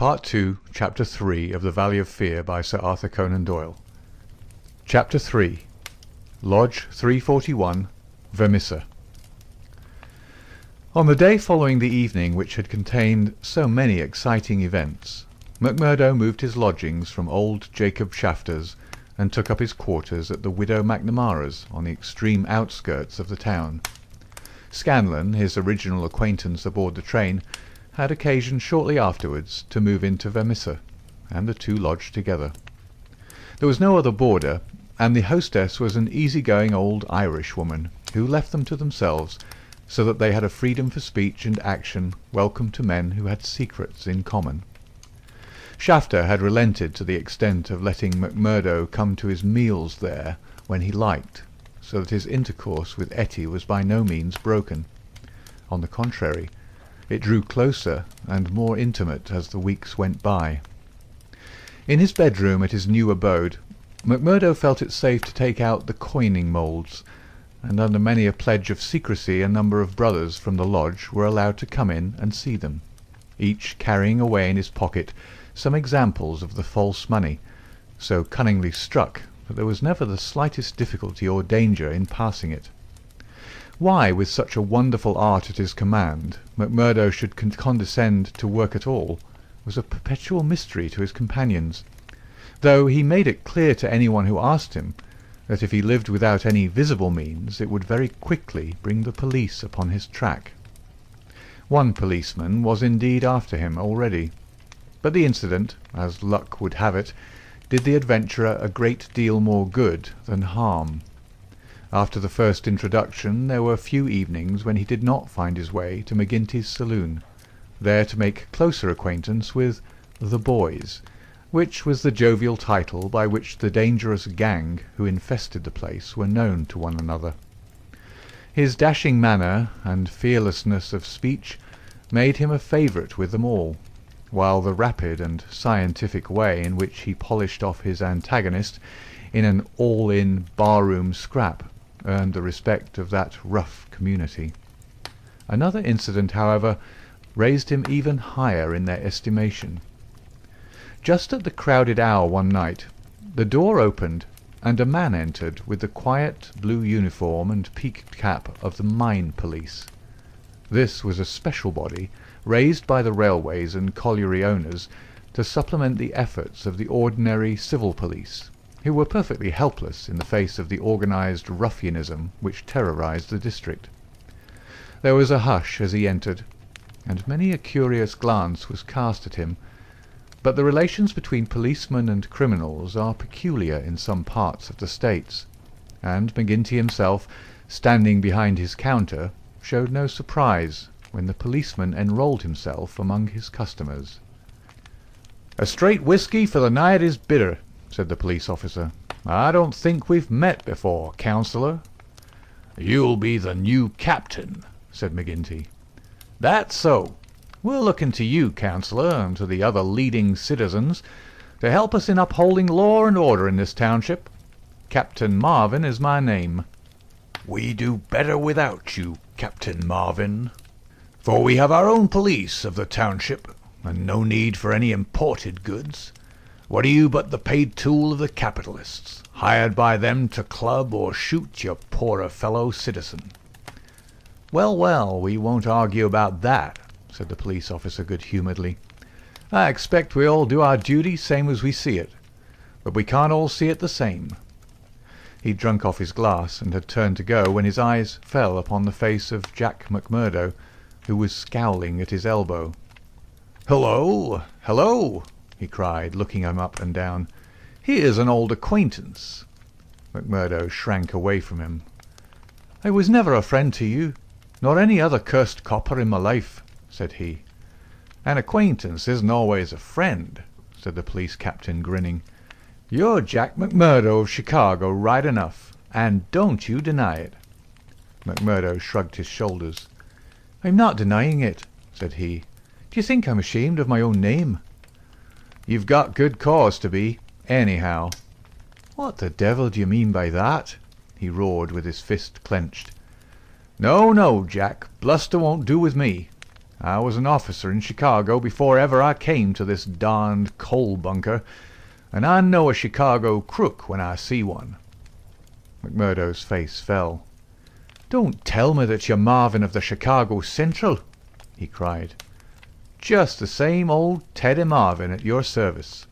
Part 2, Chapter 3 of The Valley of Fear by Sir Arthur Conan Doyle. Chapter 3. Lodge 341, Vermissa. On the day following the evening which had contained so many exciting events, MacMurdo moved his lodgings from old Jacob Shafter's and took up his quarters at the widow Macnamara's on the extreme outskirts of the town. Scanlon, his original acquaintance aboard the train, had occasion shortly afterwards to move into Vermissa, and the two lodged together. There was no other boarder, and the hostess was an easy-going old Irish woman, who left them to themselves, so that they had a freedom for speech and action welcome to men who had secrets in common. Shafter had relented to the extent of letting MacMurdo come to his meals there when he liked, so that his intercourse with Etty was by no means broken. On the contrary, it drew closer and more intimate as the weeks went by. In his bedroom at his new abode, MacMurdo felt it safe to take out the coining moulds, and under many a pledge of secrecy a number of brothers from the lodge were allowed to come in and see them, each carrying away in his pocket some examples of the false money, so cunningly struck that there was never the slightest difficulty or danger in passing it. Why, with such a wonderful art at his command, MacMurdo should condescend to work at all was a perpetual mystery to his companions, though he made it clear to anyone who asked him that if he lived without any visible means it would very quickly bring the police upon his track. One policeman was indeed after him already, but the incident, as luck would have it, did the adventurer a great deal more good than harm. After the first introduction there were few evenings when he did not find his way to McGinty's saloon, there to make closer acquaintance with the boys, which was the jovial title by which the dangerous gang who infested the place were known to one another. His dashing manner and fearlessness of speech made him a favourite with them all, while the rapid and scientific way in which he polished off his antagonist in an all-in bar-room scrap earned the respect of that rough community. Another incident, however, raised him even higher in their estimation. Just at the crowded hour one night, the door opened, and a man entered with the quiet blue uniform and peaked cap of the mine police. This was a special body, raised by the railways and colliery owners to supplement the efforts of the ordinary civil police, who were perfectly helpless in the face of the organized ruffianism which terrorized the district. There was a hush as he entered, and many a curious glance was cast at him, but the relations between policemen and criminals are peculiar in some parts of the States, and McGinty himself, standing behind his counter, showed no surprise when the policeman enrolled himself among his customers. "A straight whisky for the night is bitter," said the police officer. "I don't think we've met before, councillor." "You'll be the new captain," said McGinty. "That's so. We're looking to you, councillor, and to the other leading citizens, to help us in upholding law and order in this township. Captain Marvin is my name." "We do better without you, Captain Marvin, for we have our own police of the township, and no need for any imported goods. What are you but the paid tool of the capitalists, hired by them to club or shoot your poorer fellow citizen?" "Well, well, we won't argue about that," said the police officer good-humouredly. "I expect we all do our duty same as we see it, but we can't all see it the same." He'd drunk off his glass and had turned to go when his eyes fell upon the face of Jack MacMurdo, who was scowling at his elbow. "Hello, hello!" he cried, looking him up and down. "Here's an old acquaintance." MacMurdo shrank away from him. "I was never a friend to you, nor any other cursed copper in my life," said he. "An acquaintance isn't always a friend," said the police captain, grinning. "You're Jack MacMurdo of Chicago, right enough, and don't you deny it." MacMurdo shrugged his shoulders. "I'm not denying it," said he. "Do you think I'm ashamed of my own name?" "You've got good cause to be, anyhow." "What the devil do you mean by that?" he roared with his fist clenched. "No, no, Jack, bluster won't do with me. I was an officer in Chicago before ever I came to this darned coal bunker, and I know a Chicago crook when I see one." McMurdo's face fell. "Don't tell me that you're Marvin of the Chicago Central," he cried. "Just the same old Teddy Marvin at your service.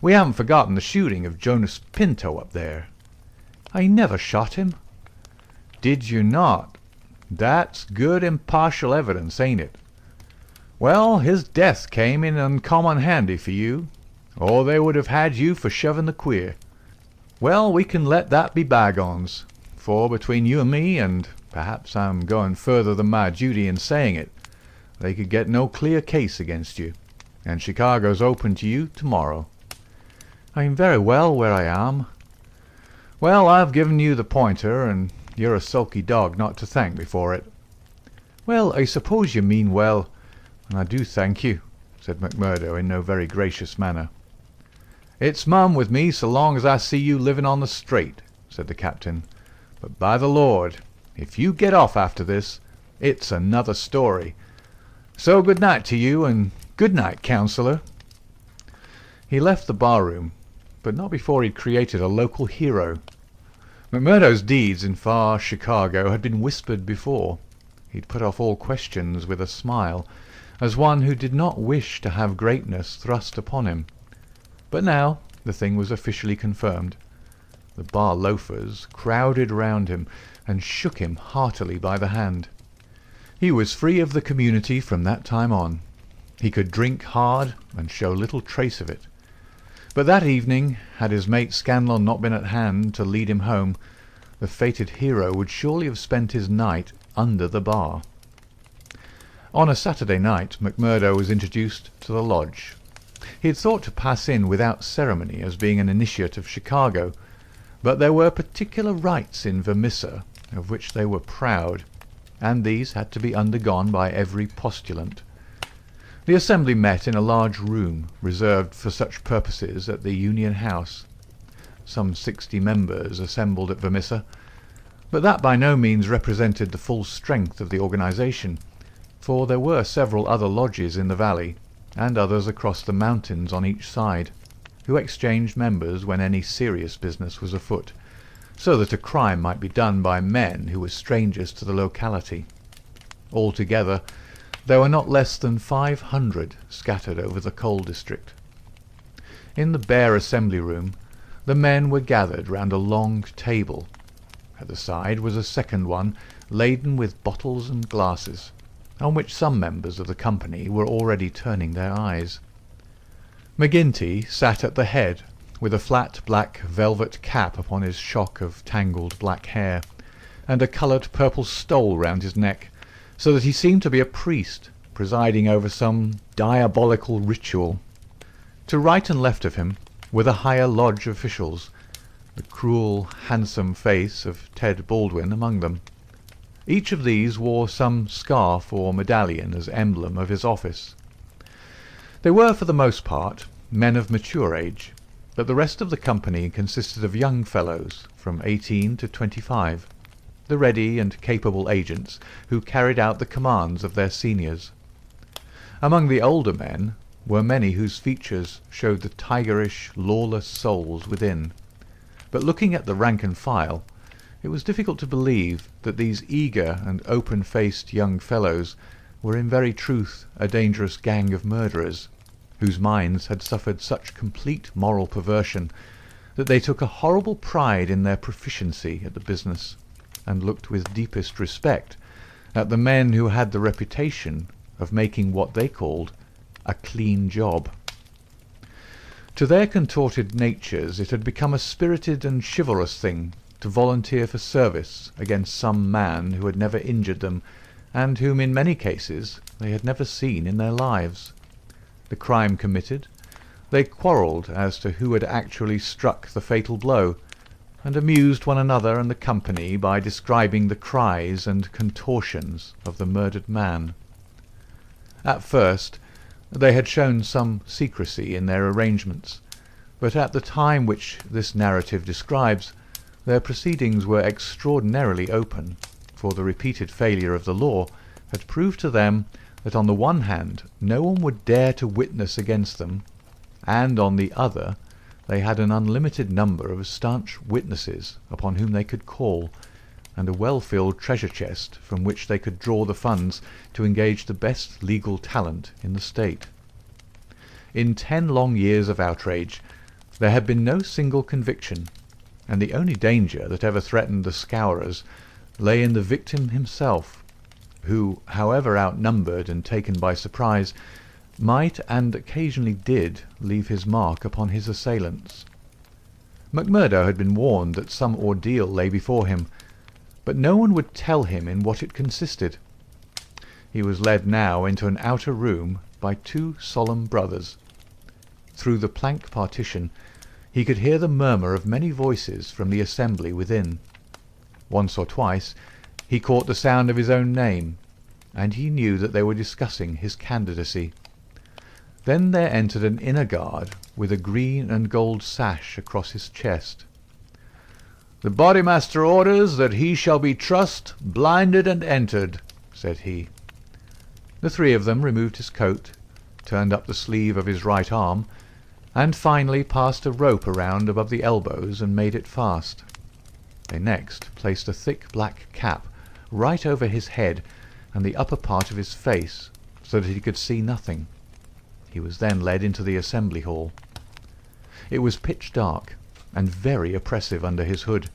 We haven't forgotten the shooting of Jonas Pinto up there." "I never shot him." "Did you not? That's good impartial evidence, ain't it? Well, his death came in uncommon handy for you, or they would have had you for shoving the queer. Well, we can let that be bygones, for between you and me, and perhaps I'm going further than my duty in saying it, they could get no clear case against you, and Chicago's open to you tomorrow." "I'm very well where I am." "Well, I've given you the pointer, and you're a sulky dog not to thank me for it." "Well, I suppose you mean well, and I do thank you," said McMurdo in no very gracious manner. "It's mum with me so long as I see you living on the straight," said the captain. "But by the Lord, if you get off after this, it's another story. So good night to you, and good night, councillor." He left the bar-room, but not before he'd created a local hero. McMurdo's deeds in far Chicago had been whispered before. He'd put off all questions with a smile, as one who did not wish to have greatness thrust upon him. But now the thing was officially confirmed. The bar loafers crowded round him and shook him heartily by the hand. He was free of the community from that time on. He could drink hard and show little trace of it. But that evening, had his mate Scanlon not been at hand to lead him home, the fated hero would surely have spent his night under the bar. On a Saturday night, McMurdo was introduced to the lodge. He had thought to pass in without ceremony as being an initiate of Chicago, but there were particular rites in Vermissa of which they were proud, and these had to be undergone by every postulant. The assembly met in a large room reserved for such purposes at the Union House. Some 60 members assembled at Vermissa, but that by no means represented the full strength of the organisation, for there were several other lodges in the valley, and others across the mountains on each side, who exchanged members when any serious business was afoot, so that a crime might be done by men who were strangers to the locality. Altogether, there were not less than 500 scattered over the coal district. In the bare assembly room, the men were gathered round a long table. At the side was a second one, laden with bottles and glasses, on which some members of the company were already turning their eyes. McGinty sat at the head, with a flat black velvet cap upon his shock of tangled black hair, and a coloured purple stole round his neck, so that he seemed to be a priest presiding over some diabolical ritual. To right and left of him were the higher lodge officials, the cruel, handsome face of Ted Baldwin among them. Each of these wore some scarf or medallion as emblem of his office. They were, for the most part, men of mature age, but the rest of the company consisted of young fellows from 18 to 25, the ready and capable agents who carried out the commands of their seniors. Among the older men were many whose features showed the tigerish, lawless souls within, but looking at the rank and file, it was difficult to believe that these eager and open-faced young fellows were in very truth a dangerous gang of murderers, whose minds had suffered such complete moral perversion that they took a horrible pride in their proficiency at the business, and looked with deepest respect at the men who had the reputation of making what they called a clean job. To their contorted natures it had become a spirited and chivalrous thing to volunteer for service against some man who had never injured them, and whom in many cases they had never seen in their lives. The crime committed, they quarrelled as to who had actually struck the fatal blow, and amused one another and the company by describing the cries and contortions of the murdered man. At first they had shown some secrecy in their arrangements, but at the time which this narrative describes, their proceedings were extraordinarily open, for the repeated failure of the law had proved to them that on the one hand no one would dare to witness against them, and on the other they had an unlimited number of staunch witnesses upon whom they could call, and a well-filled treasure chest from which they could draw the funds to engage the best legal talent in the state. In 10 long years of outrage there had been no single conviction, and the only danger that ever threatened the scourers lay in the victim himself, who, however outnumbered and taken by surprise, might and occasionally did leave his mark upon his assailants. MacMurdo had been warned that some ordeal lay before him, but no one would tell him in what it consisted. He was led now into an outer room by 2 solemn brothers. Through the plank partition he could hear the murmur of many voices from the assembly within. Once or twice he caught the sound of his own name, and he knew that they were discussing his candidacy. Then there entered an inner guard with a green and gold sash across his chest. "The Bodymaster orders that he shall be trussed, blinded, and entered," said he. The 3 of them removed his coat, turned up the sleeve of his right arm, and finally passed a rope around above the elbows and made it fast. They next placed a thick black cap right over his head and the upper part of his face, so that he could see nothing. He was then led into the assembly hall. It was pitch dark and very oppressive under his hood.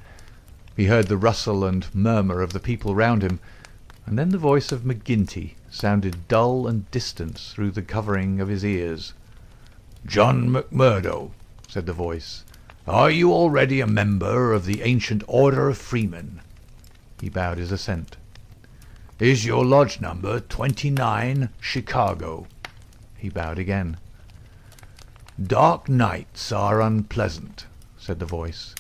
He heard the rustle and murmur of the people round him, and then the voice of McGinty sounded dull and distant through the covering of his ears. "John MacMurdo," said the voice, "are you already a member of the ancient order of freemen?" He bowed his assent. "Is your lodge number 29, Chicago?" He bowed again. "Dark nights are unpleasant," said the voice.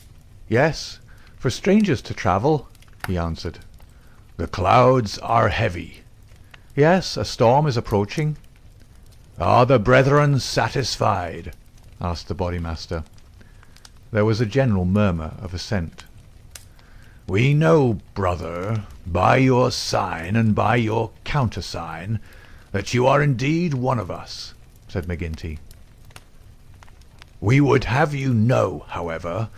"Yes, for strangers to travel," he answered. "The clouds are heavy." "Yes, a storm is approaching." "Are the brethren satisfied?" asked the Bodymaster. There was a general murmur of assent. "We know, brother, by your sign and by your countersign, that you are indeed one of us," said McGinty. "We would have you know, however,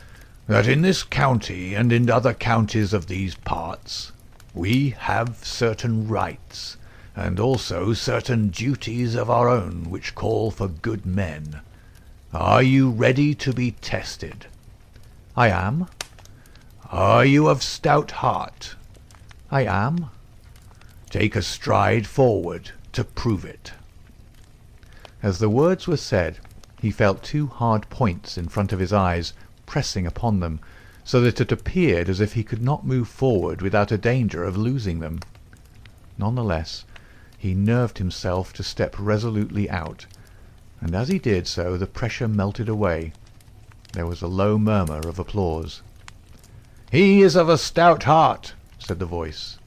that in this county and in other counties of these parts we have certain rights, and also certain duties of our own which call for good men. Are you ready to be tested?" "I am." "Are you of stout heart?" "I am." "Take a stride forward to prove it." As the words were said, he felt 2 hard points in front of his eyes, pressing upon them, so that it appeared as if he could not move forward without a danger of losing them. None the less, he nerved himself to step resolutely out, and as he did so the pressure melted away. There was a low murmur of applause. "He is of a stout heart," said the voice.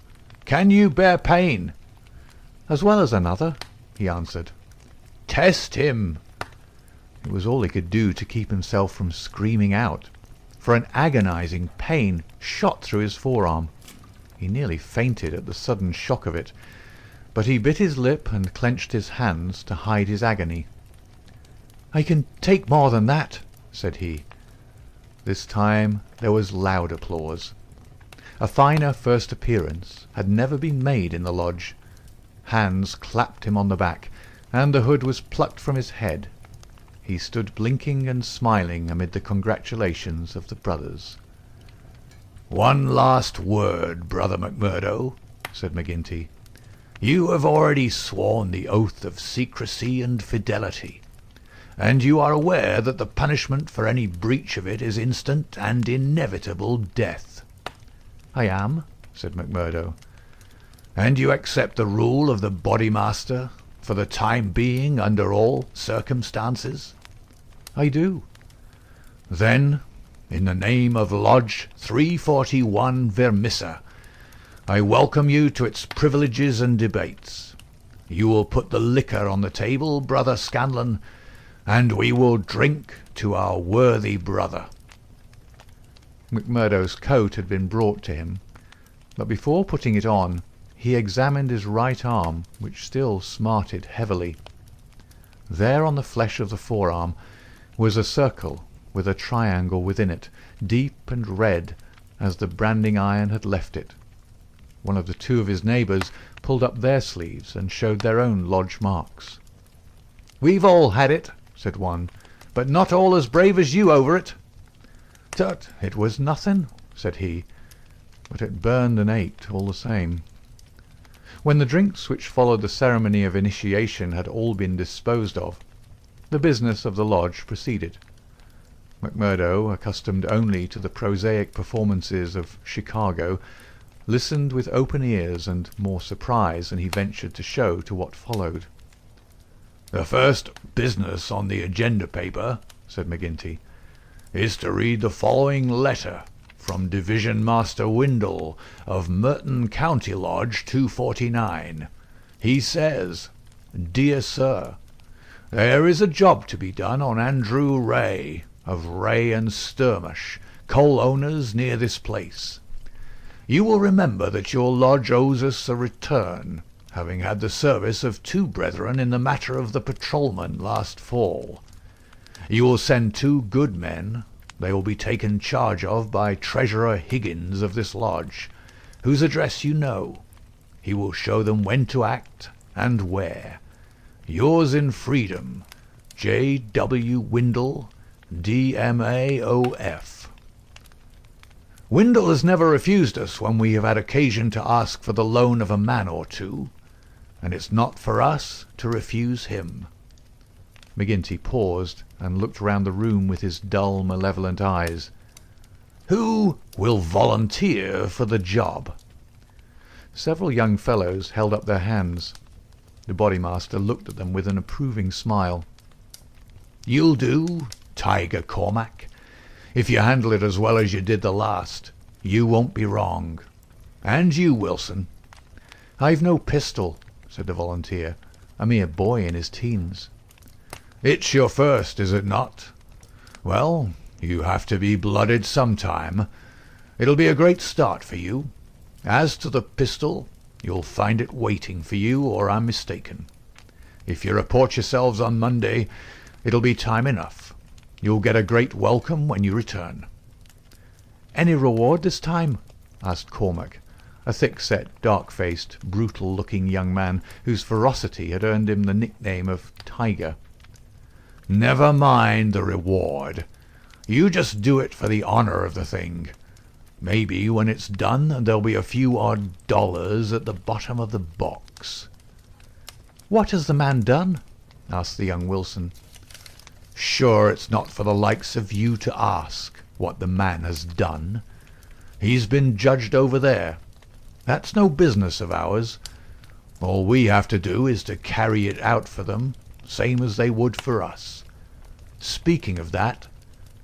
"Can you bear pain?" "As well as another," he answered. "Test him." It was all he could do to keep himself from screaming out, for an agonizing pain shot through his forearm. He nearly fainted at the sudden shock of it, but he bit his lip and clenched his hands to hide his agony. "I can take more than that," said he. This time there was loud applause. A finer first appearance had never been made in the lodge. Hands clapped him on the back, and the hood was plucked from his head. He stood blinking and smiling amid the congratulations of the brothers. "One last word, Brother MacMurdo," said McGinty. "You have already sworn the oath of secrecy and fidelity, and you are aware that the punishment for any breach of it is instant and inevitable death." "I am," said MacMurdo. "And you accept the rule of the Bodymaster, for the time being, under all circumstances?" "I do." "Then, in the name of Lodge 341 Vermissa, I welcome you to its privileges and debates. You will put the liquor on the table, Brother Scanlon, and we will drink to our worthy brother." MacMurdo's coat had been brought to him, but before putting it on he examined his right arm, which still smarted heavily. There on the flesh of the forearm was a circle with a triangle within it, deep and red as the branding iron had left it. One of the two of his neighbours pulled up their sleeves and showed their own lodge marks. "We've all had it," said one, "but not all as brave as you over it." "Tut, it was nothing," said he, but it burned and ached all the same. When the drinks which followed the ceremony of initiation had all been disposed of, the business of the lodge proceeded. McMurdo, accustomed only to the prosaic performances of Chicago, listened with open ears and more surprise than he ventured to show to what followed. "The first business on the agenda paper," said McGinty, "is to read the following letter from Division Master Windle of Merton County Lodge 249. He says, 'Dear Sir, there is a job to be done on Andrew Ray, of Ray and Sturmish, coal owners near this place. You will remember that your lodge owes us a return, having had the service of 2 brethren in the matter of the patrolman last fall. You will send 2 good men. They will be taken charge of by Treasurer Higgins of this lodge, whose address you know. He will show them when to act and where. Yours in freedom, J. W. Windle, D.M.A.O.F. Windle has never refused us when we have had occasion to ask for the loan of a man or two, and it's not for us to refuse him." McGinty paused and looked round the room with his dull, malevolent eyes. "Who will volunteer for the job?" Several young fellows held up their hands. The bodymaster looked at them with an approving smile. "You'll do, Tiger Cormac. If you handle it as well as you did the last, you won't be wrong. And you, Wilson." "I've no pistol," said the volunteer, a mere boy in his teens. "It's your first, is it not? Well, you have to be blooded sometime. It'll be a great start for you. As to the pistol, you'll find it waiting for you, or I'm mistaken. If you report yourselves on Monday, it'll be time enough. You'll get a great welcome when you return." "Any reward this time?" asked Cormac, a thick-set, dark-faced, brutal-looking young man whose ferocity had earned him the nickname of Tiger. "Never mind the reward. You just do it for the honor of the thing. Maybe when it's done there'll be a few odd dollars at the bottom of the box." "What has the man done?" asked the young Wilson. "Sure, it's not for the likes of you to ask what the man has done. He's been judged over there. That's no business of ours. All we have to do is to carry it out for them, same as they would for us. Speaking of that,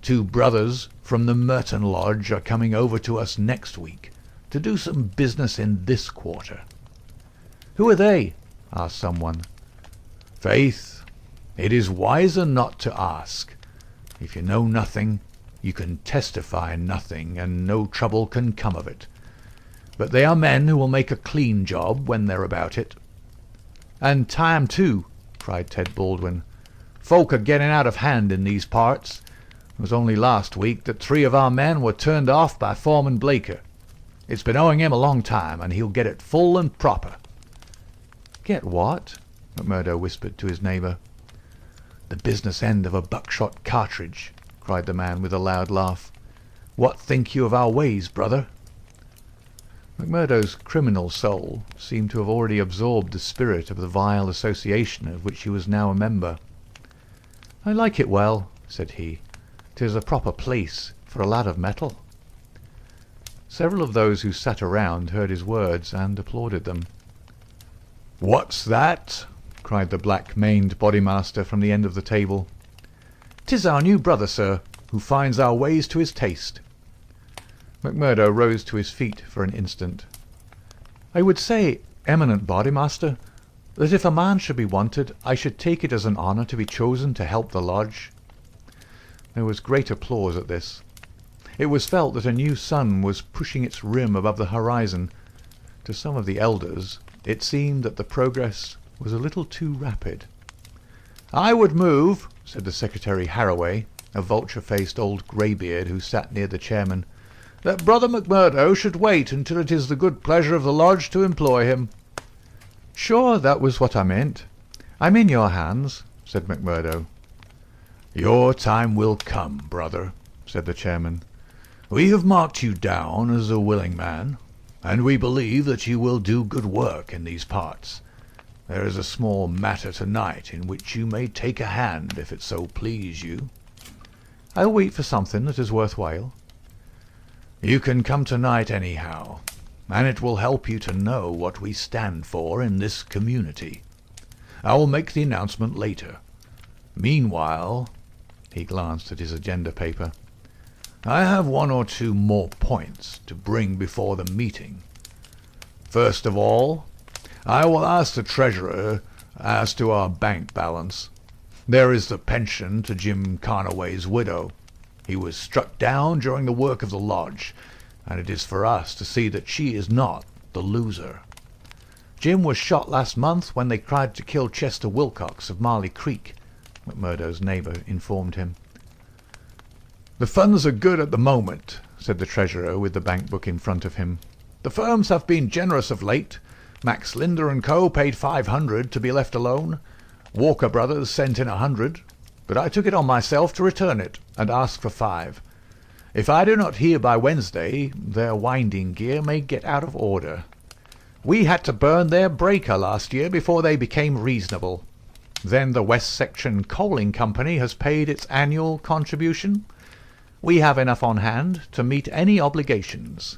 2 brothers from the Merton Lodge are coming over to us next week to do some business in this quarter." "Who are they?" asked someone. "Faith, it is wiser not to ask. If you know nothing, you can testify nothing, and no trouble can come of it. But they are men who will make a clean job when they're about it." "And time, too," cried Ted Baldwin. "Folk are getting out of hand in these parts. It was only last week that 3 of our men were turned off by Foreman Blaker. It's been owing him a long time, and he'll get it full and proper." "Get what?" McMurdo whispered to his neighbour. "The business end of a buckshot cartridge," cried the man with a loud laugh. "What think you of our ways, brother?" McMurdo's criminal soul seemed to have already absorbed the spirit of the vile association of which he was now a member. "I like it well," said he. "'Tis a proper place for a lad of metal." Several of those who sat around heard his words and applauded them. "What's that?" cried the black-maned bodymaster from the end of the table. "'Tis our new brother, sir, who finds our ways to his taste." McMurdo rose to his feet for an instant. "I would say, eminent bodymaster, that if a man should be wanted, I should take it as an honour to be chosen to help the lodge." There was great applause at this. It was felt that a new sun was pushing its rim above the horizon. To some of the elders it seemed that the progress was a little too rapid. "I would move," said the Secretary Harraway, a vulture-faced old greybeard who sat near the chairman, "that Brother McMurdo should wait until it is the good pleasure of the lodge to employ him." "Sure, that was what I meant. I'm in your hands," said McMurdo. "Your time will come, brother," said the chairman. "We have marked you down as a willing man, and we believe that you will do good work in these parts. There is a small matter tonight in which you may take a hand, if it so please you." "I'll wait for something that is worthwhile." "You can come tonight anyhow, and it will help you to know what we stand for in this community. I will make the announcement later. Meanwhile," he glanced at his agenda paper, "I have one or two more points to bring before the meeting. First of all, I will ask the treasurer as to our bank balance. There is the pension to Jim Carnaway's widow. He was struck down during the work of the lodge, and it is for us to see that she is not the loser. Jim was shot last month when they tried to kill Chester Wilcox of Marley Creek," McMurdo's neighbour informed him. "The funds are good at the moment," said the treasurer with the bank book in front of him. "The firms have been generous of late. Max Linder and Co. paid $500 to be left alone. Walker Brothers sent in $100, but I took it on myself to return it and ask for $5. If I do not hear by Wednesday, their winding gear may get out of order. We had to burn their breaker last year before they became reasonable. Then the West Section Coaling Company has paid its annual contribution. We have enough on hand to meet any obligations."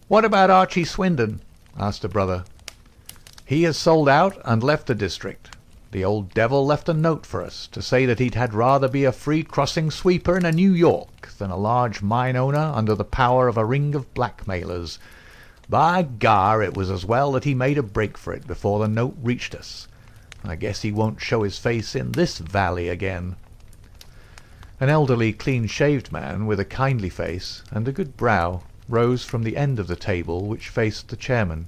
"What about Archie Swindon?" asked a brother. "He has sold out and left the district. The old devil left a note for us to say that he'd had rather be a free crossing sweeper in a New York than a large mine owner under the power of a ring of blackmailers. By gar, it was as well that he made a break for it before the note reached us. I guess he won't show his face in this valley again." An elderly, clean-shaved man with a kindly face and a good brow rose from the end of the table which faced the chairman.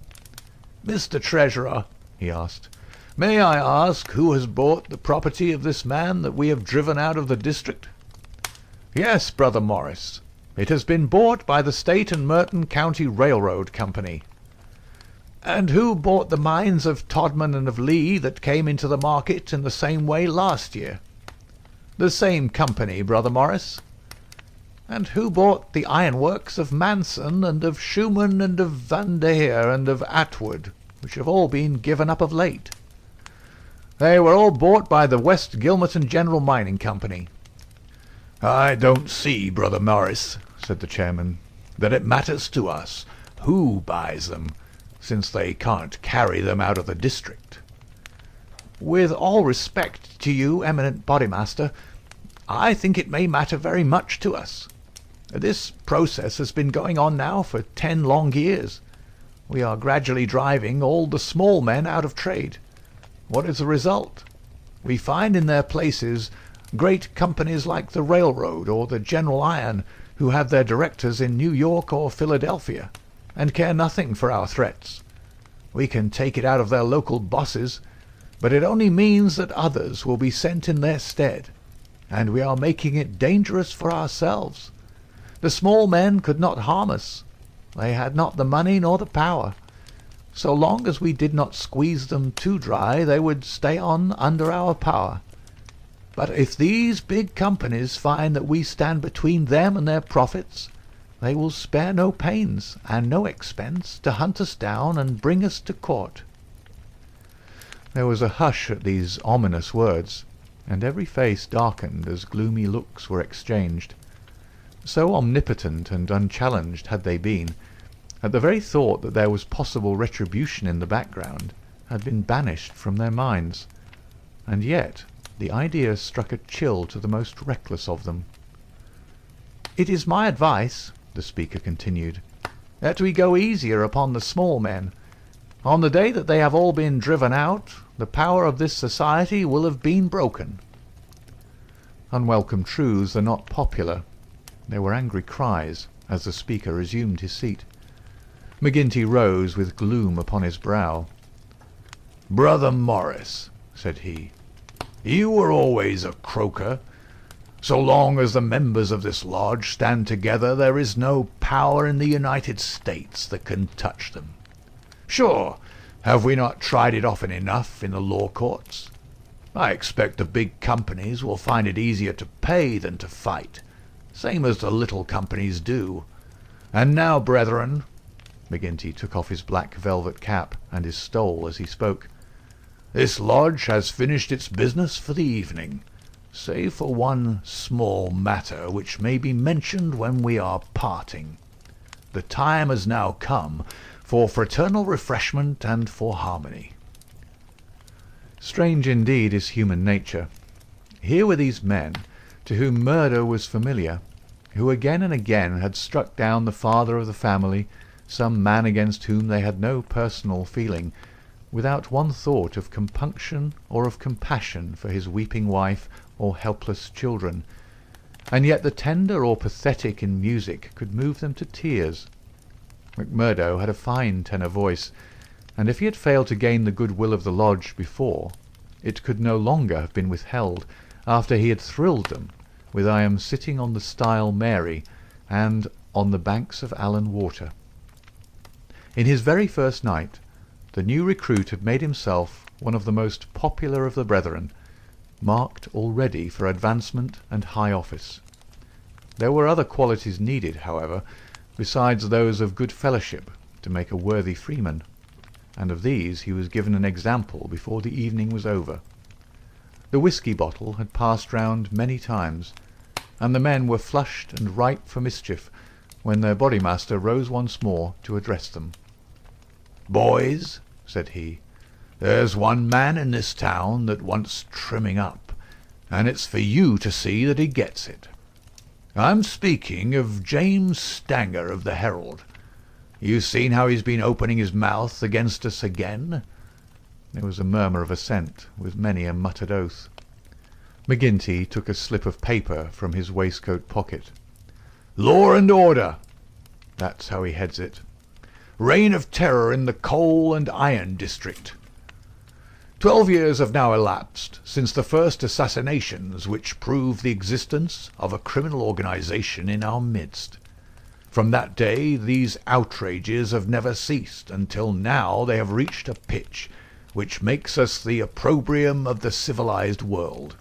"Mr. Treasurer," he asked, "may I ask who has bought the property of this man that we have driven out of the district?" "Yes, Brother Morris. It has been bought by the State and Merton County Railroad Company." "And who bought the mines of Todman and of Lee that came into the market in the same way last year?" "The same company, Brother Morris." "And who bought the ironworks of Manson and of Schumann and of Vandayer and of Atwood, which have all been given up of late?" "They were all bought by the West Gilmerton General Mining Company." "I don't see, Brother Morris," said the chairman, "that it matters to us who buys them, since they can't carry them out of the district." "With all respect to you, eminent bodymaster, I think it may matter very much to us. This process has been going on now for 10 long years. We are gradually driving all the small men out of trade. What is the result? We find in their places great companies like the railroad or the General Iron, who have their directors in New York or Philadelphia, and care nothing for our threats. We can take it out of their local bosses, but it only means that others will be sent in their stead, and we are making it dangerous for ourselves. The small men could not harm us. They had not the money nor the power. So long as we did not squeeze them too dry, they would stay on under our power. But if these big companies find that we stand between them and their profits, they will spare no pains and no expense to hunt us down and bring us to court." There was a hush at these ominous words, and every face darkened as gloomy looks were exchanged. So omnipotent and unchallenged had they been, that the very thought that there was possible retribution in the background had been banished from their minds, and yet the idea struck a chill to the most reckless of them. "It is my advice," the speaker continued, "that we go easier upon the small men. On the day that they have all been driven out, the power of this society will have been broken." Unwelcome truths are not popular. There were angry cries as the speaker resumed his seat. McGinty rose with gloom upon his brow. "Brother Morris," said he, "you were always a croaker. So long as the members of this lodge stand together, there is no power in the United States that can touch them. Sure, have we not tried it often enough in the law courts? I expect the big companies will find it easier to pay than to fight, same as the little companies do. And now, brethren," McGinty took off his black velvet cap and his stole as he spoke, "this lodge has finished its business for the evening, save for one small matter which may be mentioned when we are parting. The time has now come for fraternal refreshment and for harmony." Strange indeed is human nature. Here were these men, to whom murder was familiar, who again and again had struck down the father of the family, some man against whom they had no personal feeling, without one thought of compunction or of compassion for his weeping wife or helpless children, and yet the tender or pathetic in music could move them to tears. McMurdo had a fine tenor voice, and if he had failed to gain the goodwill of the lodge before, it could no longer have been withheld after he had thrilled them with "I am sitting on the stile Mary" and "On the banks of Allan Water." In his very first night, the new recruit had made himself one of the most popular of the brethren, marked already for advancement and high office. There were other qualities needed, however, besides those of good fellowship, to make a worthy freeman, and of these he was given an example before the evening was over. The whisky bottle had passed round many times, and the men were flushed and ripe for mischief when their bodymaster rose once more to address them. "Boys," said he, "there's one man in this town that wants trimming up, and it's for you to see that he gets it. I'm speaking of James Stanger of the Herald. You've seen how he's been opening his mouth against us again?" There was a murmur of assent, with many a muttered oath. McGinty took a slip of paper from his waistcoat pocket. "Law and order," that's how he heads it. "Reign of terror in the coal and iron district. 12 years have now elapsed since the first assassinations which prove the existence of a criminal organization in our midst. From that day these outrages have never ceased, until now they have reached a pitch which makes us the opprobrium of the civilized world.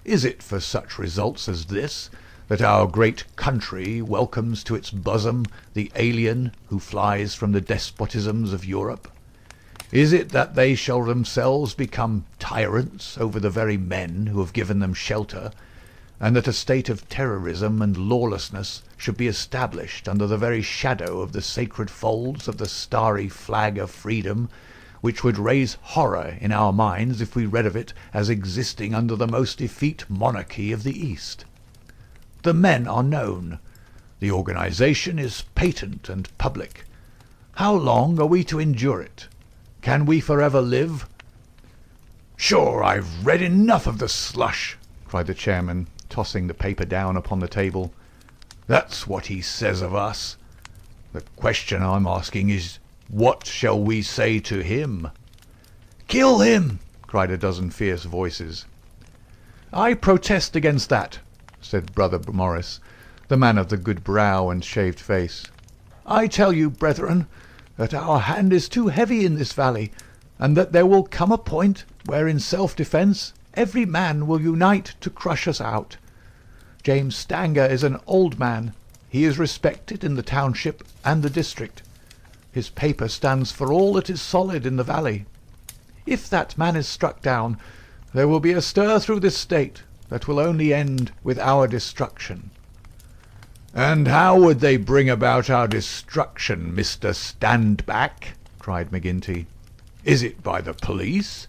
Is it for such results as this that our great country welcomes to its bosom the alien who flies from the despotisms of Europe? Is it that they shall themselves become tyrants over the very men who have given them shelter, and that a state of terrorism and lawlessness should be established under the very shadow of the sacred folds of the starry flag of freedom, which would raise horror in our minds if we read of it as existing under the most effete monarchy of the East? The men are known. The organization is patent and public. How long are we to endure it? Can we forever live?" "Sure, I've read enough of the slush," cried the chairman, tossing the paper down upon the table. "That's what he says of us. The question I'm asking is, what shall we say to him?" "Kill him!" cried a dozen fierce voices. "I protest against that," said Brother Morris, the man of the good brow and shaved face. "I tell you, brethren, that our hand is too heavy in this valley, and that there will come a point where in self-defence every man will unite to crush us out. James Stanger is an old man. He is respected in the township and the district. His paper stands for all that is solid in the valley. If that man is struck down, there will be a stir through this state that will only end with our destruction." "And how would they bring about our destruction, Mr. Standback?" cried McGinty. "Is it by the police?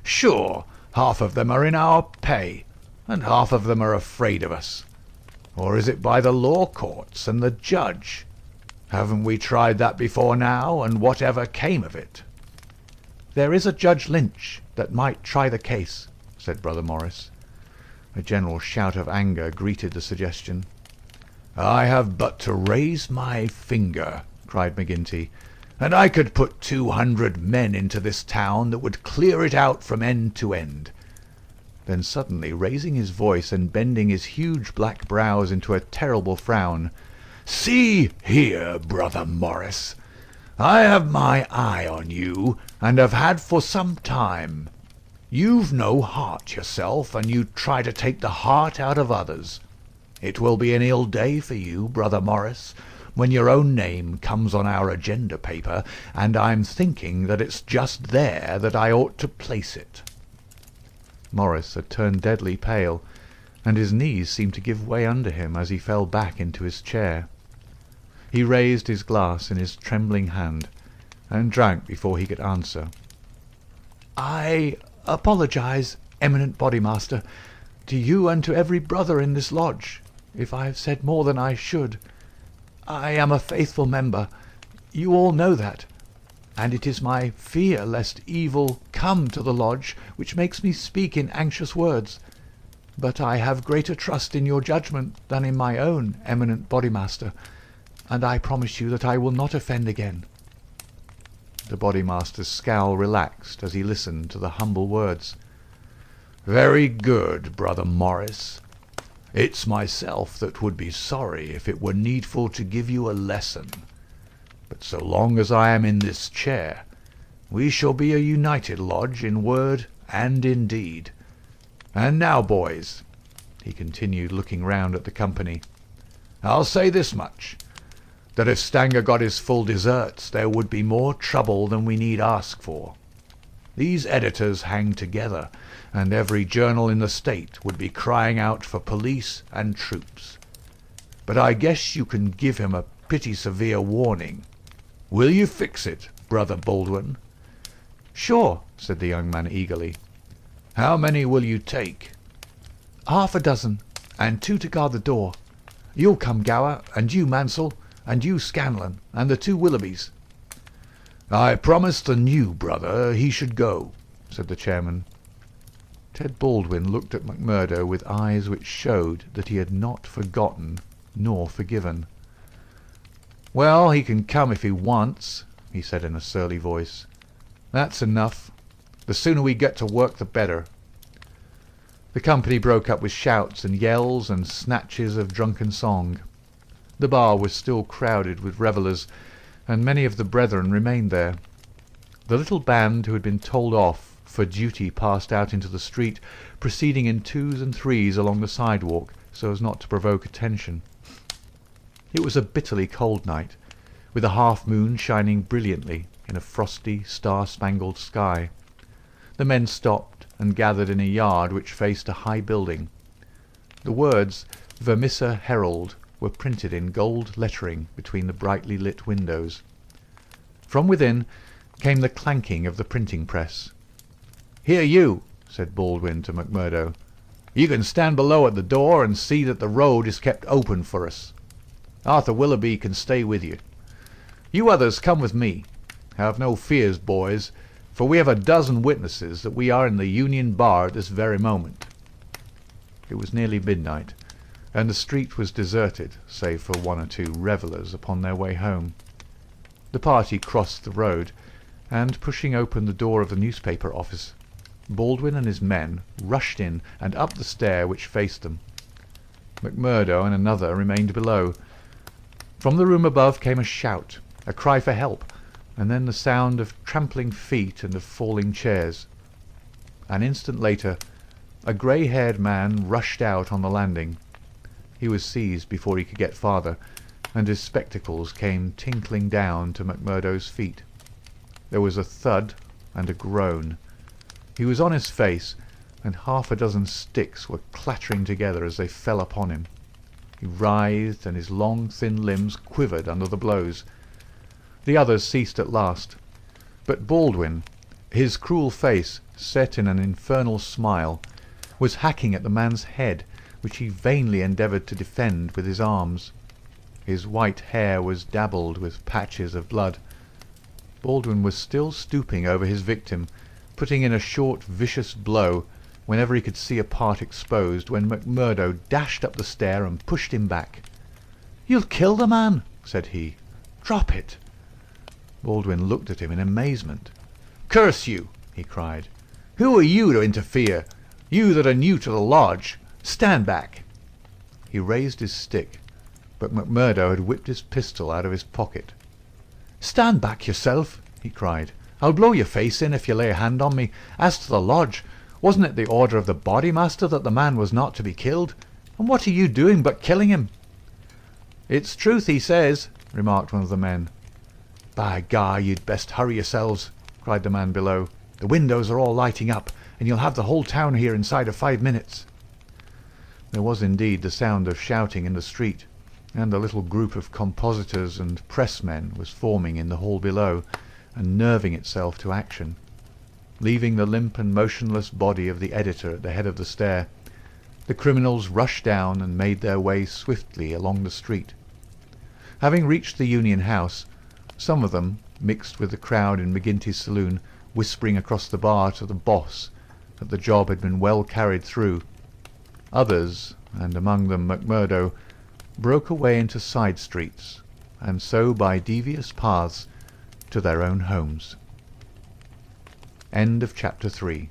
Sure, half of them are in our pay, and half of them are afraid of us. Or is it by the law courts and the judge? Haven't we tried that before now, and whatever came of it?" "There is a Judge Lynch that might try the case," said Brother Morris. A general shout of anger greeted the suggestion. "I have but to raise my finger," cried McGinty, "and I could put 200 men into this town that would clear it out from end to end." Then suddenly raising his voice and bending his huge black brows into a terrible frown, "See here, Brother Morris, I have my eye on you, and have had for some time. You've no heart yourself, and you try to take the heart out of others. It will be an ill day for you, Brother Morris, when your own name comes on our agenda paper, and I'm thinking that it's just there that I ought to place it." Morris had turned deadly pale, and his knees seemed to give way under him as he fell back into his chair. He raised his glass in his trembling hand, and drank before he could answer. "I apologize, eminent Bodymaster, to you and to every brother in this lodge, if I have said more than I should. I am a faithful member, you all know that, and it is my fear lest evil come to the lodge which makes me speak in anxious words. But I have greater trust in your judgment than in my own, eminent Bodymaster, and I promise you that I will not offend again." The Bodymaster's scowl relaxed as he listened to the humble words. "Very good, Brother Morris. It's myself that would be sorry if it were needful to give you a lesson. But so long as I am in this chair, we shall be a united lodge in word and in deed. And now, boys," he continued, looking round at the company, "I'll say this much, that if Stanger got his full deserts, there would be more trouble than we need ask for. These editors hang together, and every journal in the state would be crying out for police and troops. But I guess you can give him a pretty severe warning. Will you fix it, Brother Baldwin?" "Sure," said the young man eagerly. "How many will you take?" "Half a dozen, and 2 to guard the door. You'll come, Gower, and you, Mansell, and you, Scanlon, and the 2 Willoughbys." "I promised the new brother he should go," said the chairman. Ted Baldwin looked at McMurdo with eyes which showed that he had not forgotten nor forgiven. "Well, he can come if he wants," he said in a surly voice. "That's enough. The sooner we get to work the better." The company broke up with shouts and yells and snatches of drunken song. The bar was still crowded with revellers, and many of the brethren remained there. The little band who had been told off for duty passed out into the street, proceeding in 2s and 3s along the sidewalk so as not to provoke attention. It was a bitterly cold night, with a half-moon shining brilliantly in a frosty, star-spangled sky. The men stopped and gathered in a yard which faced a high building. The words "Vermissa Herald" were printed in gold lettering between the brightly lit windows. From within came the clanking of the printing press. "Here you," said Baldwin to McMurdo. "You can stand below at the door and see that the road is kept open for us. Arthur Willoughby can stay with you. You others come with me. Have no fears, boys, for we have a dozen witnesses that we are in the Union Bar at this very moment." It was nearly midnight, and the street was deserted, save for 1 or 2 revellers upon their way home. The party crossed the road, and, pushing open the door of the newspaper office, Baldwin and his men rushed in and up the stair which faced them. McMurdo and another remained below. From the room above came a shout, a cry for help, and then the sound of trampling feet and of falling chairs. An instant later, a grey-haired man rushed out on the landing. He was seized before he could get farther, and his spectacles came tinkling down to McMurdo's feet. There was a thud and a groan. He was on his face, and half a dozen sticks were clattering together as they fell upon him. He writhed, and his long, thin limbs quivered under the blows. The others ceased at last, but Baldwin, his cruel face set in an infernal smile, was hacking at the man's head, which he vainly endeavoured to defend with his arms. His white hair was dabbled with patches of blood. Baldwin was still stooping over his victim, putting in a short, vicious blow whenever he could see a part exposed, when McMurdo dashed up the stair and pushed him back. "You'll kill the man," said he. "Drop it. Baldwin looked at him in amazement. "Curse you!" he cried. "Who are you to interfere? You that are new to the lodge. Stand back!" He raised his stick, but McMurdo had whipped his pistol out of his pocket. "Stand back yourself!" he cried. "I'll blow your face in if you lay a hand on me. As to the lodge, wasn't it the order of the bodymaster that the man was not to be killed? And what are you doing but killing him?" "It's truth he says," remarked one of the men. "By gar, you'd best hurry yourselves," cried the man below. "The windows are all lighting up, and you'll have the whole town here inside of 5 minutes." There was indeed the sound of shouting in the street, and a little group of compositors and pressmen was forming in the hall below, and nerving itself to action. Leaving the limp and motionless body of the editor at the head of the stair, the criminals rushed down and made their way swiftly along the street. Having reached the Union House, some of them, mixed with the crowd in McGinty's saloon, whispering across the bar to the boss that the job had been well carried through. Others, and among them McMurdo, broke away into side streets, and so by devious paths to their own homes. End of chapter 3.